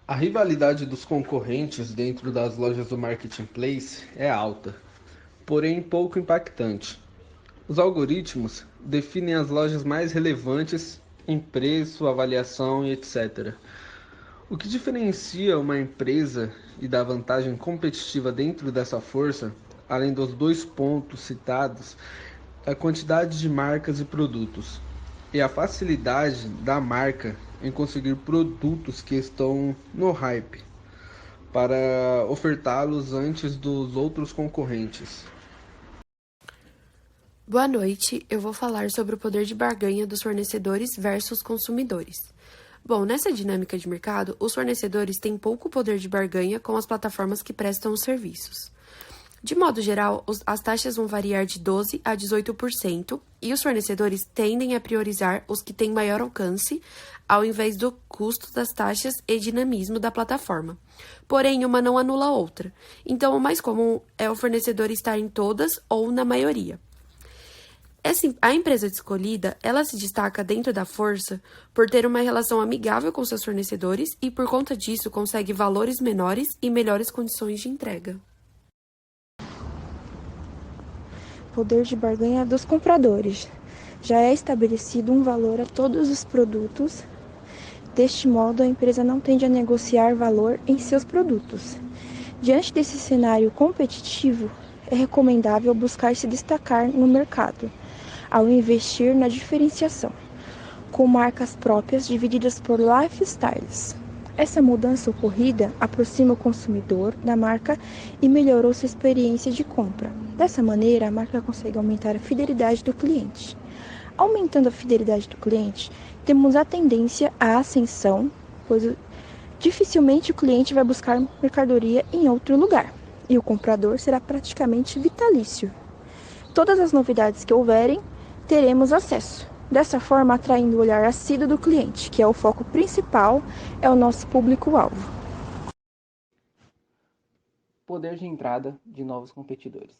A rivalidade dos concorrentes dentro das lojas do Marketplace é alta, porém pouco impactante. Os algoritmos definem as lojas mais relevantes em preço, avaliação e etc. O que diferencia uma empresa e dá vantagem competitiva dentro dessa força, além dos dois pontos citados, é a quantidade de marcas e produtos, e a facilidade da marca em conseguir produtos que estão no hype, para ofertá-los antes dos outros concorrentes. Boa noite, eu vou falar sobre o poder de barganha dos fornecedores versus consumidores. Bom, nessa dinâmica de mercado, os fornecedores têm pouco poder de barganha com as plataformas que prestam os serviços. De modo geral, as taxas vão variar de 12% a 18% e os fornecedores tendem a priorizar os que têm maior alcance, ao invés do custo das taxas e dinamismo da plataforma. Porém, uma não anula a outra, então o mais comum é o fornecedor estar em todas ou na maioria. A empresa escolhida, ela se destaca dentro da força por ter uma relação amigável com seus fornecedores e, por conta disso, consegue valores menores e melhores condições de entrega. Poder de barganha dos compradores. Já é estabelecido um valor a todos os produtos. Deste modo, a empresa não tende a negociar valor em seus produtos. Diante desse cenário competitivo, é recomendável buscar se destacar no mercado, ao investir na diferenciação, com marcas próprias divididas por lifestyles. Essa mudança ocorrida aproxima o consumidor da marca e melhorou sua experiência de compra. Dessa maneira, a marca consegue aumentar a fidelidade do cliente. Aumentando a fidelidade do cliente, temos a tendência à ascensão, pois dificilmente o cliente vai buscar mercadoria em outro lugar, e o comprador será praticamente vitalício. Todas as novidades que houverem, teremos acesso. Dessa forma, atraindo o olhar assíduo do cliente, que é o foco principal, é o nosso público-alvo. Poder de entrada de novos competidores.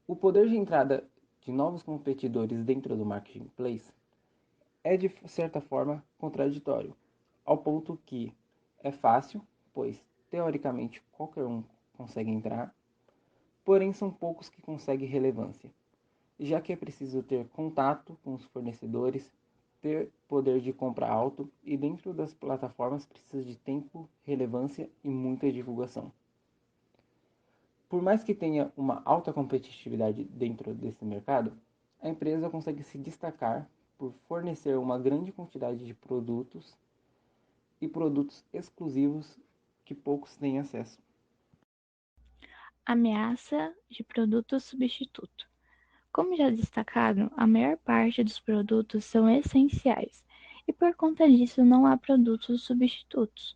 O poder de entrada de novos competidores dentro do marketplace é de certa forma contraditório, ao ponto que é fácil, pois teoricamente qualquer um consegue entrar, porém são poucos que conseguem relevância, já que é preciso ter contato com os fornecedores, ter poder de compra alto e dentro das plataformas precisa de tempo, relevância e muita divulgação. Por mais que tenha uma alta competitividade dentro desse mercado, a empresa consegue se destacar por fornecer uma grande quantidade de produtos e produtos exclusivos que poucos têm acesso. Ameaça de produto substituto. Como já destacado, a maior parte dos produtos são essenciais e por conta disso não há produtos substitutos.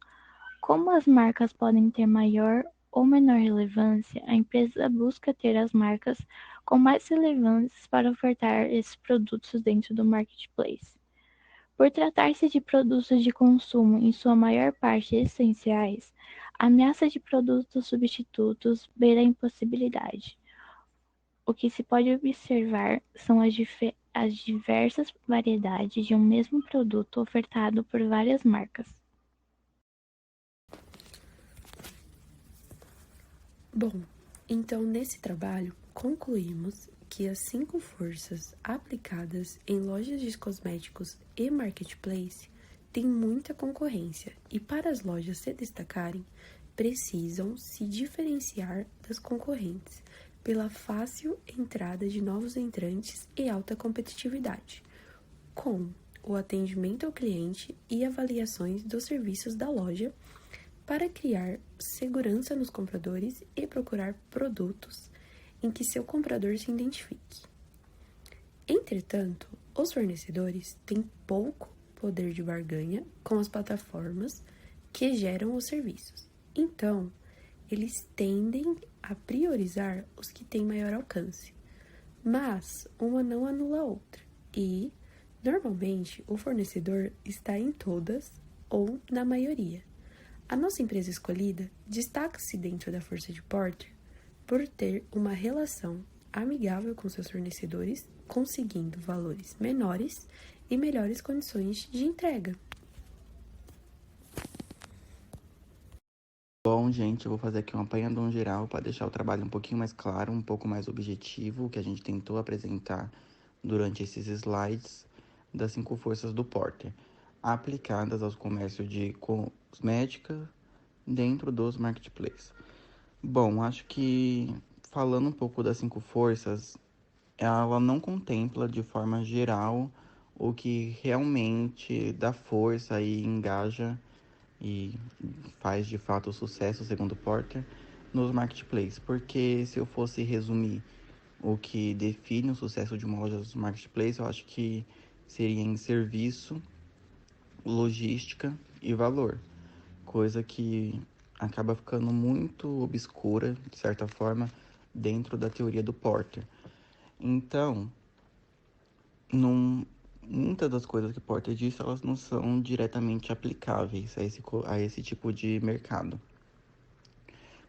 Como as marcas podem ter maior ou menor relevância, a empresa busca ter as marcas com mais relevância para ofertar esses produtos dentro do marketplace. Por tratar-se de produtos de consumo em sua maior parte essenciais, a ameaça de produtos substitutos beira a impossibilidade. O que se pode observar são as diversas variedades de um mesmo produto ofertado por várias marcas. Bom, então nesse trabalho concluímos que as 5 forças aplicadas em lojas de cosméticos e marketplace têm muita concorrência e para as lojas se destacarem, precisam se diferenciar das concorrentes pela fácil entrada de novos entrantes e alta competitividade, com o atendimento ao cliente e avaliações dos serviços da loja para criar segurança nos compradores e procurar produtos em que seu comprador se identifique. Entretanto, os fornecedores têm pouco poder de barganha com as plataformas que geram os serviços. Então, eles tendem a priorizar os que têm maior alcance. Mas uma não anula a outra e, normalmente, o fornecedor está em todas ou na maioria. A nossa empresa escolhida destaca-se dentro da força de Porter por ter uma relação amigável com seus fornecedores, conseguindo valores menores e melhores condições de entrega. Bom, gente, eu vou fazer aqui um apanhadão geral para deixar o trabalho um pouquinho mais claro, um pouco mais objetivo, que a gente tentou apresentar durante esses slides das 5 forças do Porter, aplicadas ao comércio de cosmética dentro dos marketplaces. Bom, acho que falando um pouco das 5 forças, ela não contempla de forma geral o que realmente dá força e engaja e faz de fato sucesso, segundo Porter, nos marketplaces. Porque se eu fosse resumir o que define o sucesso de uma loja dos marketplaces, eu acho que seria em serviço, logística e valor, coisa que acaba ficando muito obscura, de certa forma, dentro da teoria do Porter. Então, muitas das coisas que Porter disse, elas não são diretamente aplicáveis a esse tipo de mercado.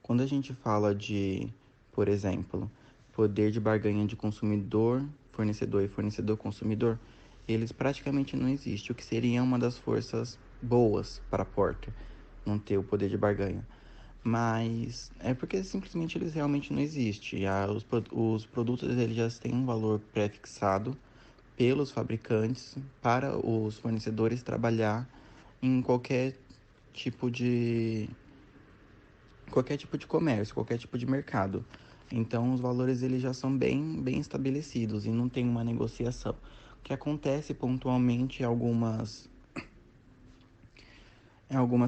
Quando a gente fala de, por exemplo, poder de barganha de consumidor, fornecedor e fornecedor-consumidor, eles praticamente não existem, o que seria uma das forças boas para Porter, não ter o poder de barganha. Mas é porque simplesmente eles realmente não existem. Os produtos eles já têm um valor pré-fixado pelos fabricantes para os fornecedores trabalhar em tipo de qualquer tipo de comércio, qualquer tipo de mercado. Então os valores eles já são bem estabelecidos e não tem uma negociação. O que acontece pontualmente em algumas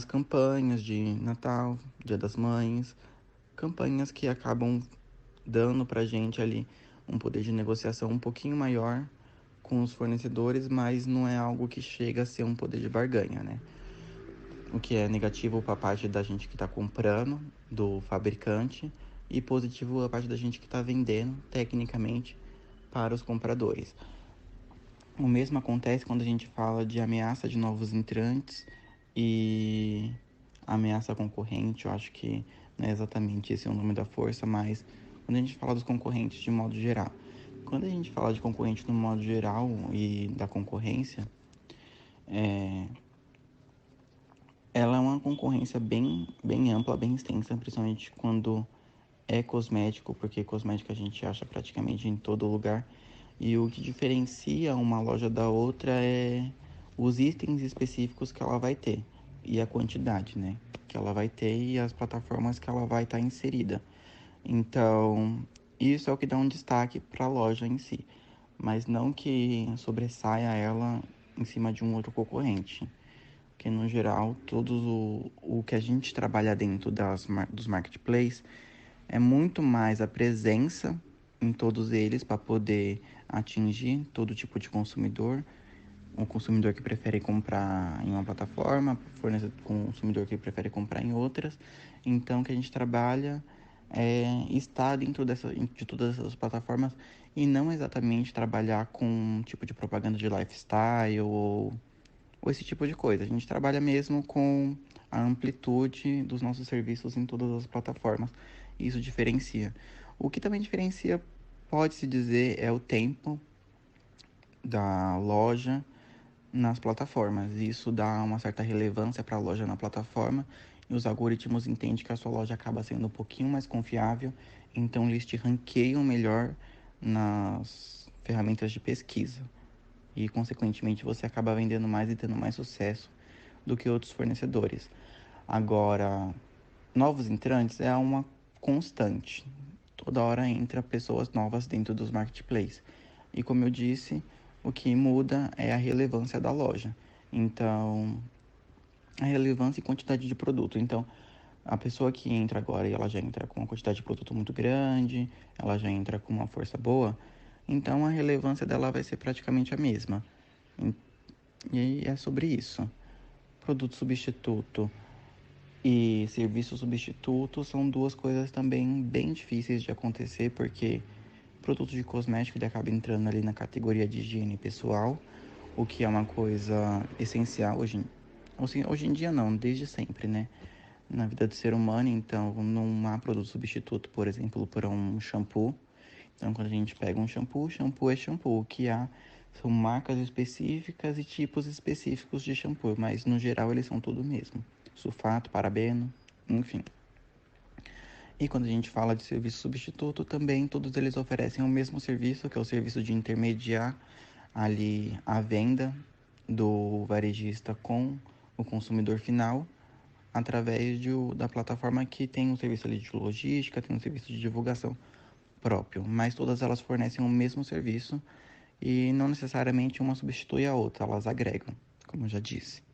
campanhas de Natal, Dia das Mães, campanhas que acabam dando pra gente ali um poder de negociação um pouquinho maior com os fornecedores, mas não é algo que chega a ser um poder de barganha, né? O que é negativo para a parte da gente que está comprando, do fabricante, e positivo a parte da gente que está vendendo, tecnicamente, para os compradores. O mesmo acontece quando a gente fala de ameaça de novos entrantes e ameaça concorrente. Eu acho que não é exatamente esse o nome da força, mas quando a gente fala dos concorrentes de modo geral. Quando a gente fala de concorrente no modo geral e da concorrência, ela é uma concorrência bem ampla, bem extensa, principalmente quando é cosmético, porque cosmético a gente acha praticamente em todo lugar. E o que diferencia uma loja da outra é os itens específicos que ela vai ter e a quantidade, né, que ela vai ter e as plataformas que ela vai estar inserida. Então, isso é o que dá um destaque para a loja em si, mas não que sobressaia ela em cima de um outro concorrente. Porque, no geral, o que a gente trabalha dentro dos marketplaces é muito mais a presença em todos eles para poder atingir todo tipo de consumidor. Um consumidor que prefere comprar em uma plataforma, consumidor que prefere comprar em outras. Então, o que a gente trabalha é estar dentro de todas essas plataformas e não exatamente trabalhar com um tipo de propaganda de lifestyle ou esse tipo de coisa. A gente trabalha mesmo com a amplitude dos nossos serviços em todas as plataformas. E isso diferencia. O que também diferencia, pode-se dizer, é o tempo da loja nas plataformas. Isso dá uma certa relevância para a loja na plataforma e os algoritmos entendem que a sua loja acaba sendo um pouquinho mais confiável, então eles te ranqueiam melhor nas ferramentas de pesquisa e, consequentemente, você acaba vendendo mais e tendo mais sucesso do que outros fornecedores. Agora, novos entrantes é uma constante. Toda hora entra pessoas novas dentro dos marketplaces. E como eu disse, o que muda é a relevância da loja. Então, a relevância e quantidade de produto. Então, a pessoa que entra agora e ela já entra com uma quantidade de produto muito grande, ela já entra com uma força boa, então a relevância dela vai ser praticamente a mesma. E é sobre isso. Produto substituto e serviço substituto são duas coisas também bem difíceis de acontecer, porque produto de cosmético ele acaba entrando ali na categoria de higiene pessoal, o que é uma coisa essencial hoje em dia não, desde sempre, né? Na vida do ser humano, então não há produto substituto, por exemplo, para um shampoo. Então, quando a gente pega um shampoo é shampoo. O que há são marcas específicas e tipos específicos de shampoo, mas no geral eles são tudo mesmo. Sulfato, parabeno, enfim. E quando a gente fala de serviço substituto, também todos eles oferecem o mesmo serviço, que é o serviço de intermediar ali a venda do varejista com o consumidor final, através da plataforma que tem um serviço ali de logística, tem um serviço de divulgação próprio, mas todas elas fornecem o mesmo serviço e não necessariamente uma substitui a outra, elas agregam, como eu já disse.